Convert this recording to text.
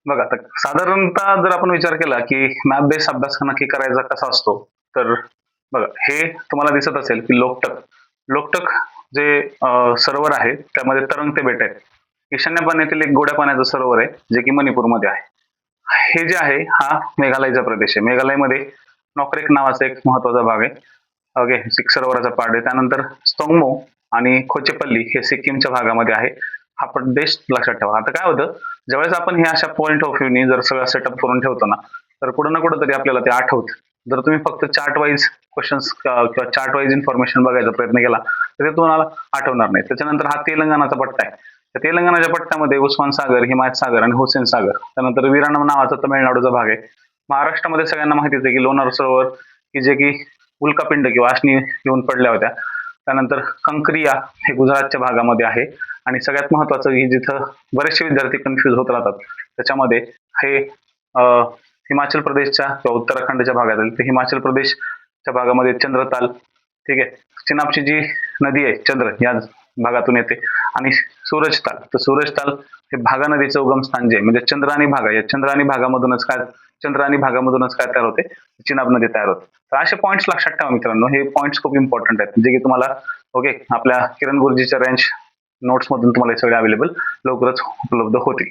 बघा आता साधारणतः जर आपण विचार केला की मॅप बेस अभ्यास नक्की करायचा कसा असतो, तर बघा हे तुम्हाला दिसत असेल की लोकटक लोकटक जे सरोवर आहे त्यामध्ये तरंगते बेट आहेत. ईशान्य एक गोड्या पाण्याचं सरोवर आहे जे की मणिपूरमध्ये आहे. हे जे आहे हा मेघालयचा प्रदेश आहे. मेघालयमध्ये नॉकरेक नावाचा एक महत्वाचा भाग आहे. ओके, सिख सरोवराचा पार्ट आहे. त्यानंतर स्तोंगमो आणि खोचेपल्ली हे सिक्कीमच्या भागामध्ये आहे. हा प्रदेश लक्षात ठेवा. आता काय होतं, ज्यावेळेस आपण हे अशा पॉईंट ऑफ व्ह्यूनी जर सगळं सेटअप करून ठेवतो ना, तर कुठं ना कुठं तरी आपल्याला ते आठवतं. जर तुम्ही फक्त चार्ट वाईज क्वेश्चन्स किंवा चार्ट वाईज इन्फॉर्मेशन बघायचा प्रयत्न केला तर ते तुम्हाला आठवणार नाही. त्याच्यानंतर हा तेलंगणाचा पट्टा आहे. त्या तेलंगणाच्या पट्ट्यामध्ये उस्मान सागर, हिमायत सागर आणि हुसेन सागर, त्यानंतर विराणम नावाचा तमिळनाडूचा भाग आहे. महाराष्ट्रामध्ये सगळ्यांना माहितीच आहे की लोणार सरोवर, की जे की उल्कापिंड किंवा अश्नी येऊन पडल्या होत्या. त्यानंतर कंक्रिया हे गुजरातच्या भागामध्ये आहे. आणि सगळ्यात महत्वाचं की जिथं बरेचसे विद्यार्थी कन्फ्युज होत राहतात त्याच्यामध्ये हे हिमाचल प्रदेशच्या किंवा उत्तराखंडच्या भागात आहे. तर हिमाचल प्रदेशच्या भागामध्ये चंद्रताल, ठीक आहे, चिनाबची जी नदी आहे चंद्र या भागातून येते. आणि सूरजताल, तर सूरजताल हे भागा नदीचं उगमस्थान जे आहे, म्हणजे चंद्र आणि भागा, या चंद्र आणि भागामधूनच काय तयार होते, चिनाब नदी तयार होते. तर असे पॉईंट्स लक्षात ठेवा मित्रांनो. हे पॉईंट्स खूप इम्पॉर्टंट आहेत जे की तुम्हाला ओके आपल्या किरण गुरुजीच्या रेंज नोट्स मधून तुम्हाला हे सगळे अवेलेबल लवकरच उपलब्ध होतील.